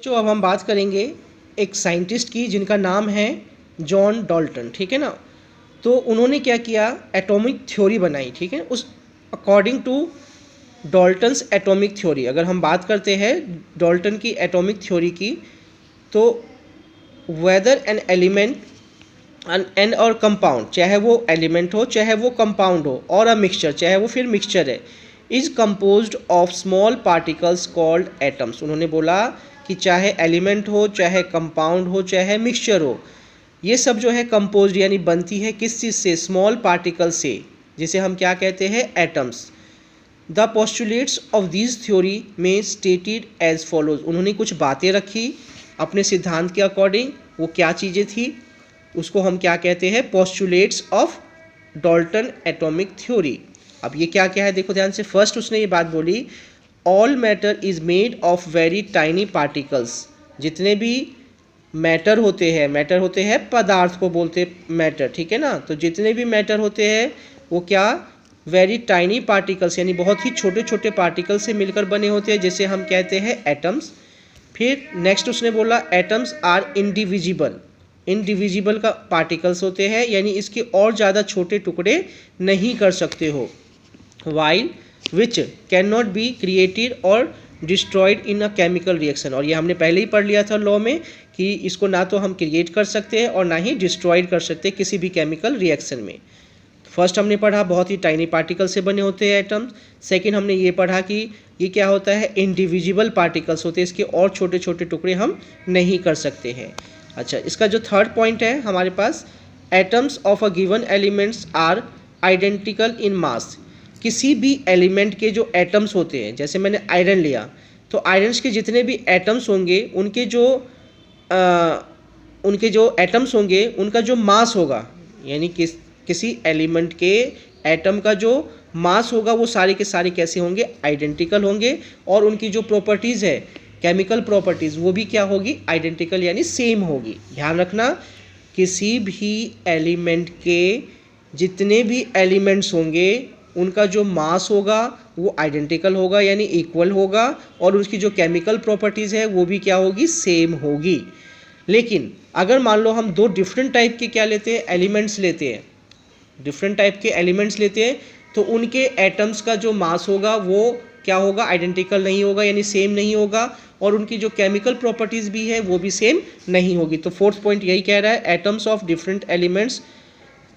जो अब हम बात करेंगे एक साइंटिस्ट की जिनका नाम है जॉन डाल्टन, ठीक है ना। तो उन्होंने क्या किया, एटॉमिक थ्योरी बनाई, ठीक है। उस according to Dalton's atomic theory, अगर हम बात करते हैं डाल्टन की एटॉमिक थ्योरी की, तो वेदर एन एलिमेंट एन और कंपाउंड, चाहे वो एलिमेंट हो चाहे वो कंपाउंड हो, और अ मिक्सचर, चाहे वो फिर मिक्सचर है, is composed of small particles called atoms. उन्होंने बोला कि चाहे एलिमेंट हो चाहे कंपाउंड हो चाहे मिक्सचर हो, ये सब जो है कंपोज्ड यानी बनती है किस चीज़ से, स्मॉल पार्टिकल से, जिसे हम क्या कहते हैं, atoms. The postulates of this theory में स्टेटेड एज फॉलोज। उन्होंने कुछ बातें रखी अपने सिद्धांत के अकॉर्डिंग, वो क्या चीज़ें थी, उसको हम क्या कहते हैं, postulates of Dalton atomic theory. अब ये क्या क्या है, देखो ध्यान से। फर्स्ट उसने ये बात बोली, all matter is made of very tiny particles. जितने भी मैटर होते हैं पदार्थ को बोलते मैटर, ठीक है ना। तो जितने भी मैटर होते हैं वो क्या, वेरी टाइनी पार्टिकल्स यानी बहुत ही छोटे छोटे पार्टिकल से मिलकर बने होते हैं, जिसे हम कहते हैं एटम्स। फिर नेक्स्ट उसने बोला, एटम्स आर इंडिविजिबल। इंडिविजिबल का पार्टिकल्स होते हैं यानी इसके और ज़्यादा छोटे टुकड़े नहीं कर सकते हो। While which can not be created और destroyed in a chemical reaction. और ये हमने पहले ही पढ़ लिया था लॉ में कि इसको ना तो हम क्रिएट कर सकते हैं और ना ही डिस्ट्रॉयड कर सकते किसी भी केमिकल रिएक्शन में। फर्स्ट हमने पढ़ा बहुत ही टाइनी पार्टिकल से बने होते हैं एटम्स। सेकंड हमने ये पढ़ा कि ये क्या होता है, इंडिविजिबल पार्टिकल्स होते हैं, इसके और छोटे छोटे टुकड़े हम नहीं कर सकते हैं। अच्छा, इसका जो थर्ड पॉइंट है हमारे पास, atoms of a given elements are identical in mass. किसी भी एलिमेंट के जो एटम्स होते हैं, जैसे मैंने आयरन लिया, तो आयरन्स के जितने भी एटम्स होंगे उनके जो एटम्स होंगे उनका जो मास होगा, यानी किसी एलिमेंट के एटम का जो मास होगा वो सारे के सारे कैसे होंगे, आइडेंटिकल होंगे। और उनकी जो प्रॉपर्टीज़ है, केमिकल प्रॉपर्टीज़, वो भी क्या होगी, आइडेंटिकल यानी सेम होगी। ध्यान रखना, किसी भी एलिमेंट के जितने भी एलिमेंट्स होंगे उनका जो मास होगा वो आइडेंटिकल होगा यानी इक्वल होगा, और उसकी जो केमिकल प्रॉपर्टीज़ है वो भी क्या होगी, सेम होगी। लेकिन अगर मान लो हम दो डिफरेंट टाइप के क्या लेते हैं, एलिमेंट्स लेते हैं, डिफरेंट टाइप के एलिमेंट्स लेते हैं, तो उनके एटम्स का जो मास होगा वो क्या होगा, आइडेंटिकल नहीं होगा यानी सेम नहीं होगा, और उनकी जो केमिकल प्रॉपर्टीज़ भी है वो भी सेम नहीं होगी। तो फोर्थ पॉइंट यही कह रहा है, atoms of different elements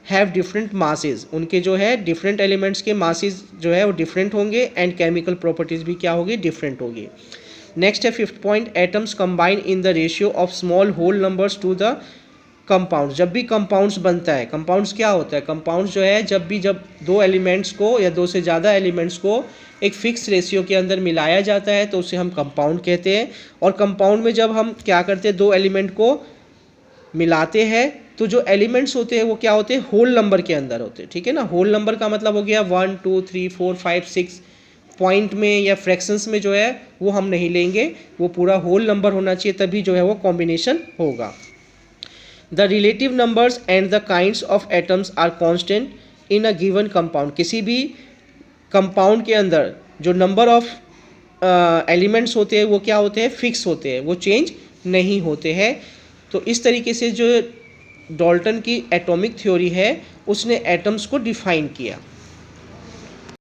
have different masses. उनके जो है डिफरेंट एलिमेंट्स के मासेस जो है वो डिफरेंट होंगे, एंड केमिकल प्रॉपर्टीज़ भी क्या होगी, डिफरेंट होगी। नेक्स्ट है fifth point, atoms combine in the ratio of small whole numbers to the compound. जब भी कंपाउंड्स बनता है, कंपाउंड्स क्या होता है, कंपाउंड्स जो है जब दो एलिमेंट्स को या दो से ज़्यादा एलिमेंट्स को एक फिक्स रेशियो के अंदर मिलाया जाता है तो उसे हम कंपाउंड कहते हैं। और कंपाउंड में जब हम क्या करते हैं, दो एलिमेंट को मिलाते हैं तो जो एलिमेंट्स होते हैं वो क्या होते हैं, होल नंबर के अंदर होते हैं, ठीक है ना। होल नंबर का मतलब हो गया 1 2 3 4 5 6, पॉइंट में या फ्रैक्शंस में जो है वो हम नहीं लेंगे, वो पूरा होल नंबर होना चाहिए, तभी जो है वो कॉम्बिनेशन होगा। The relative numbers and the kinds of atoms are constant in a given compound. किसी भी कंपाउंड के अंदर जो नंबर ऑफ एलिमेंट्स होते हैं वो क्या होते हैं, फिक्स होते हैं, वो चेंज नहीं होते हैं। तो इस तरीके से जो डाल्टन की एटॉमिक थ्योरी है उसने एटम्स को डिफाइन किया।